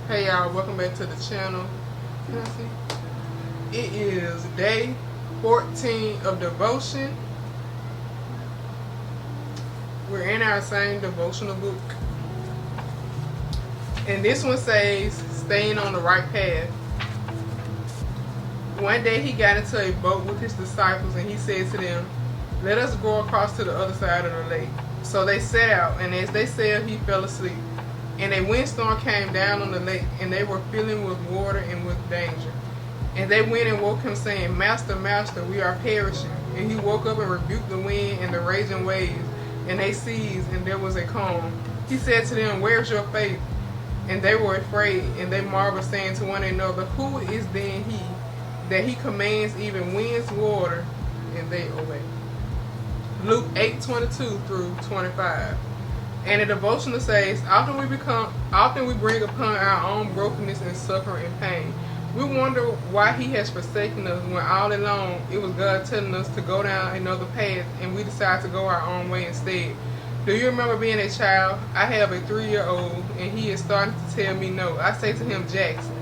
Hey y'all, welcome back to the channel. Can I see? It is day 14 of devotion. We're in our same devotional book. And this one says, staying on the right path. One day he got into a boat with his disciples and he said to them, let us go across to the other side of the lake. So they set out, and as they sailed, he fell asleep. And a windstorm came down on the lake, and they were filling with water and with danger. And they went and woke him, saying, Master, Master, we are perishing. And he woke up and rebuked the wind and the raging waves, and they ceased, and there was a calm. He said to them, where's your faith? And they were afraid, and they marveled, saying to one another, who is then he, that he commands even winds, water, and they obey? Luke 8:22 through 25. And the devotional says, often we bring upon our own brokenness and suffering and pain. We wonder why he has forsaken us when all along it was God telling us to go down another path, and we decide to go our own way instead. Do you remember being a child? I have a 3-year-old, and he is starting to tell me no. I say to him, Jackson,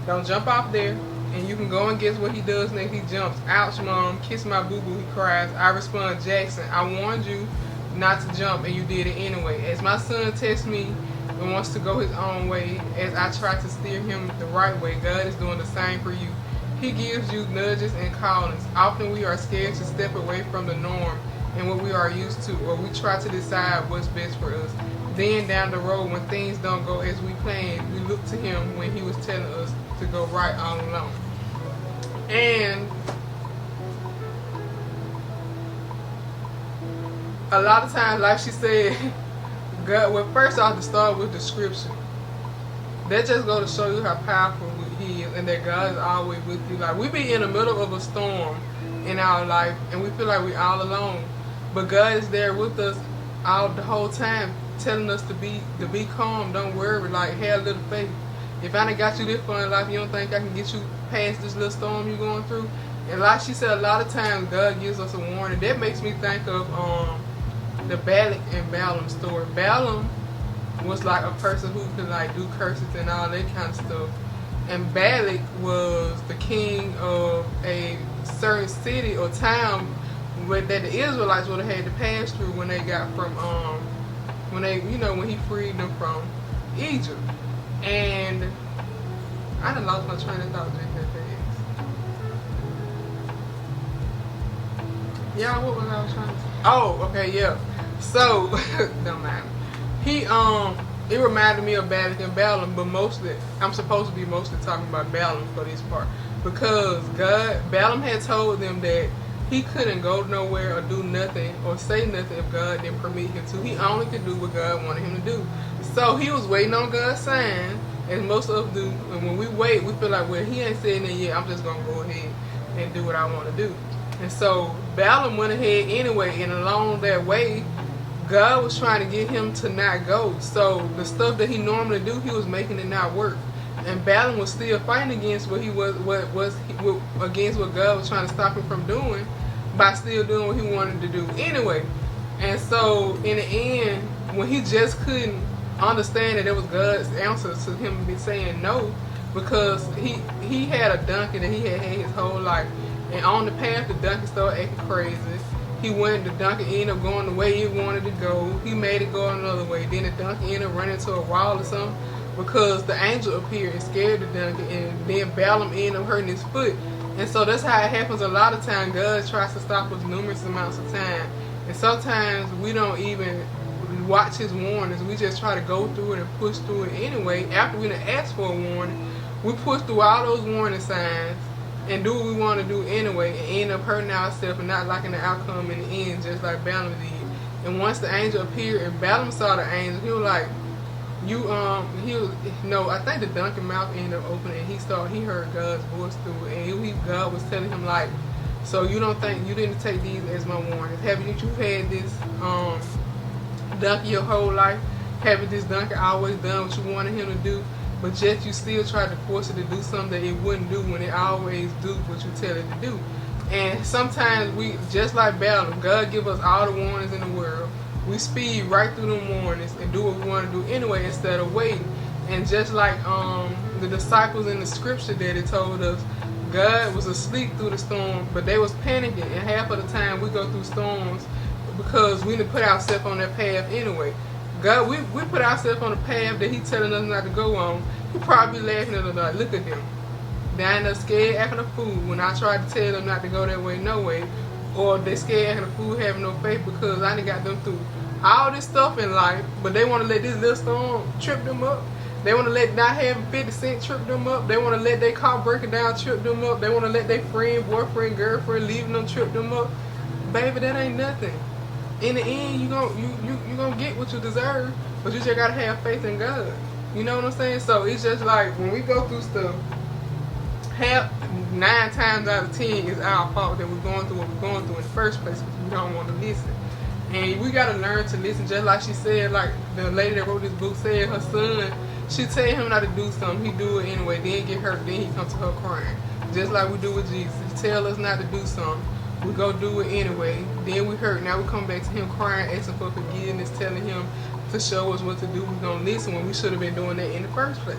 don't jump off there. And you can go and guess what he does next. He jumps. Ouch, Mom. Kiss my boo-boo. He cries. I respond, Jackson, I warned you not to jump, and you did it anyway. As my son tests me and wants to go his own way, as I try to steer him the right way, God is doing the same for you. He gives you nudges and callings. Often we are scared to step away from the norm and what we are used to, or we try to decide what's best for us. Then down the road, when things don't go as we planned, we look to him when he was telling us to go right all along. And a lot of times, like she said, God, well, first off, to start with the scripture. That just go to show you how powerful he is, and that God is always with you. Like, we be in the middle of a storm in our life, and we feel like we all alone. But God is there with us all the whole time, telling us to be calm, don't worry, like, have a little faith. If I done got you this far in life, you don't think I can get you past this little storm you're going through? And like she said, a lot of times God gives us a warning. That makes me think of the Balak and Balaam story. Balaam was like a person who could like do curses and all that kind of stuff. And Balak was the king of a certain city or town that the Israelites would have had to pass through when they got from when he freed them from Egypt. And I done lost my train of thought just that fast. Yeah, what was I trying to say? Oh, okay, yeah. So, don't mind. It reminded me of Balak and Balaam, but mostly, I'm supposed to be mostly talking about Balaam for this part. Because Balaam had told them that he couldn't go nowhere or do nothing or say nothing if God didn't permit him to. He only could do what God wanted him to do. So he was waiting on God's sign, as most of us do. And when we wait, we feel like, well, he ain't saying that yet. I'm just going to go ahead and do what I want to do. And so Balaam went ahead anyway, and along that way, God was trying to get him to not go. So the stuff that he normally do, he was making it not work. And Balaam was still fighting against what against what God was trying to stop him from doing by still doing what he wanted to do anyway. And so in the end, when he just couldn't understand that it was God's answer to him be saying no, because he had a donkey that he had his whole life, and on the path the donkey started acting crazy. He went, the donkey ended up going the way he wanted to go. He made it go another way. Then the donkey ended up running into a wall or something, because the angel appeared and scared the donkey, and then Balaam ended up hurting his foot. And so that's how it happens a lot of times. God tries to stop us numerous amounts of time, and sometimes we don't even watch his warnings. We just try to go through it and push through it anyway. After we done asked for a warning, we push through all those warning signs and do what we want to do anyway, and end up hurting ourselves and not liking the outcome in the end, just like Balaam did. And once the angel appeared and Balaam saw the angel, he was like, I think the donkey mouth ended up opening, and he heard God's voice through it, and God was telling him, like, so you didn't take these as my warnings? Haven't you had this donkey your whole life? Haven't this donkey always done what you wanted him to do? But yet you still tried to force it to do something that it wouldn't do, when it always do what you tell it to do. And sometimes we, just like Balaam, God give us all the warnings in the world. We speed right through them warnings and do what we want to do anyway instead of waiting. And just like the disciples in the scripture that it told us, God was asleep through the storm, but they was panicking. And half of the time we go through storms because we didn't put ourselves on that path anyway. God, we put ourselves on a path that He telling us not to go on. He probably laughing at us like, look at them. They ain't no scared acting a fool when I tried to tell them not to go that way, no way. Or they scared acting a fool having no faith because I done got them through all this stuff in life, but they want to let this little storm trip them up. They want to let not having 50 cents trip them up. They want to let their car breaking down trip them up. They want to let their friend, boyfriend, girlfriend leaving them trip them up. Baby, that ain't nothing. In the end, you gonna get what you deserve, but you just gotta have faith in God. You know what I'm saying? So it's just like when we go through stuff, 9 times out of 10 is our fault that we're going through what we're going through in the first place because we don't want to listen. And we gotta learn to listen, just like she said, like the lady that wrote this book said, her son, she tell him not to do something, he do it anyway, then get hurt, then he come to her crying. Just like we do with Jesus. He tell us not to do something, we go do it anyway, then we hurt, now we come back to him crying, asking for forgiveness, telling him to show us what to do. We don't listen when we should have been doing that in the first place.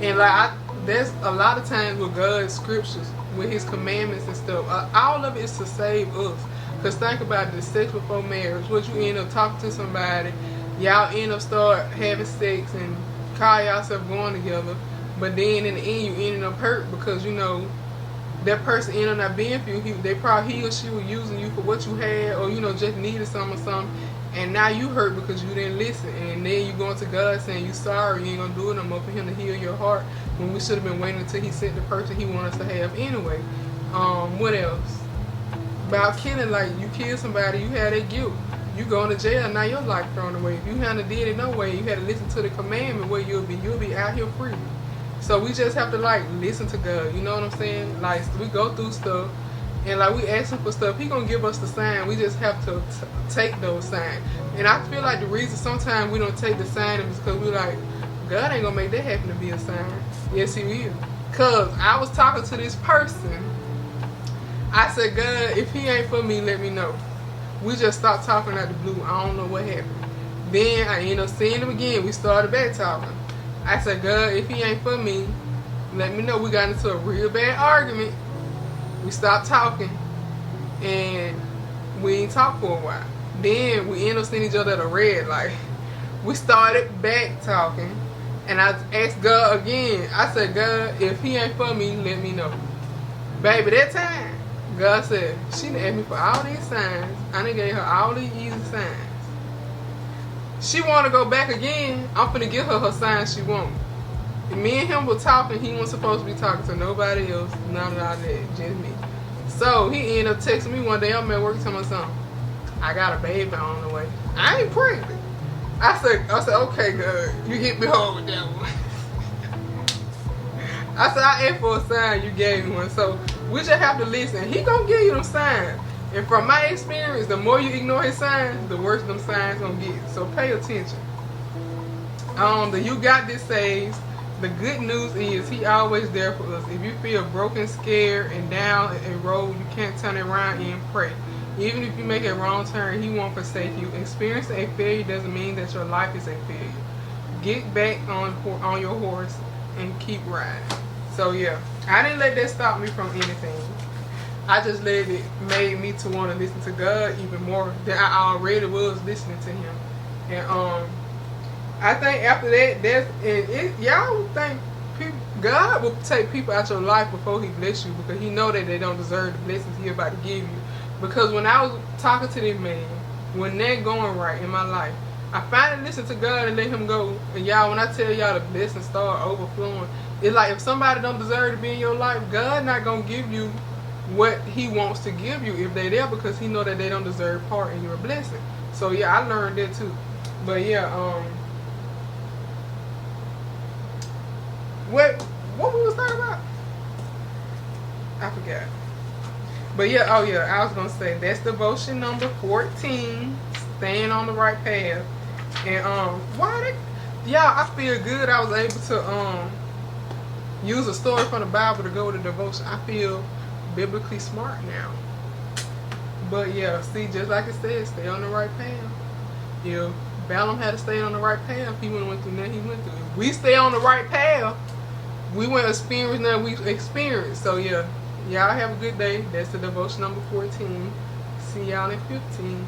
And like there's a lot of times with God's scriptures, with His commandments and stuff, all of it is to save us. Because think about the sex before marriage, what you end up talking to somebody, y'all end up start having sex and call yourself going together, but then in the end you ended up hurt because you know that person ended up not being for you. He or she was using you for what you had, or you know just needed something or something, and now you hurt because you didn't listen. And then you going to God saying you sorry, you ain't gonna do it no more for Him to heal your heart, when we should have been waiting until He sent the person He wanted us to have anyway. What else? About killing, like you kill somebody, you had that guilt. You going to jail, now your life thrown away. If you hadn't did it no way, you had to listen to the commandment where you'll be out here free. So we just have to like listen to God, you know what I'm saying? Like we go through stuff and like we ask Him for stuff, He gonna give us the sign. We just have to take those signs. And I feel like the reason sometimes we don't take the sign is because we're like, God ain't gonna make that happen to be a sign. Yes, He will. Cause I was talking to this person, I said, God, if He ain't for me, let me know. We just stopped talking out the blue. I don't know what happened. Then I ended up seeing him again. We started back talking. I said, God, if He ain't for me, let me know. We got into a real bad argument. We stopped talking. And we ain't talked for a while. Then we ended up seeing each other at a red light. We started back talking. And I asked God again. I said, God, if He ain't for me, let me know. Baby, that time, God said, she done asked me for all these signs. I done gave her all these easy signs. She want to go back again. I'm finna give her her signs she want. And me and him were talking. He wasn't supposed to be talking to nobody else. None of that, just me. So he ended up texting me one day. I'm at work telling me something. I got a baby on the way. I ain't pregnant. I said, okay, God, you hit me hard with that one. I said, I asked for a sign, you gave me one. So we just have to listen. He gonna give you them signs. And from my experience, the more you ignore His signs, the worse them signs gonna get. So pay attention. The You Got This says, the good news is He always there for us. If you feel broken, scared, and down a road you can't turn around and pray. Even if you make a wrong turn, He won't forsake you. Experiencing a failure doesn't mean that your life is a failure. Get back on your horse and keep riding. So yeah, I didn't let that stop me from anything. I just let it made me to want to listen to God even more than I already was listening to Him. And I think after that, y'all think God will take people out your life before He bless you, because He know that they don't deserve the blessings He about to give you. Because when I was talking to this man, when that going right in my life, I finally listened to God and let Him go. And y'all, when I tell y'all the blessings start overflowing, it's like if somebody don't deserve to be in your life, God not gonna give you what He wants to give you if they there, because He know that they don't deserve part in your blessing. So yeah, I learned that too. But yeah, what we was talking about? I forgot. But yeah, oh yeah, I was gonna say that's devotion number 14, staying on the right path. And I feel good I was able to use a story from the Bible to go with the devotion. I feel biblically smart now. But yeah, see, just like it says, stay on the right path. If Balaam had to stay on the right path. He went through that he went through. If we stay on the right path, we went experience that we experienced. So yeah, y'all have a good day. That's the devotion number 14. See y'all in 15.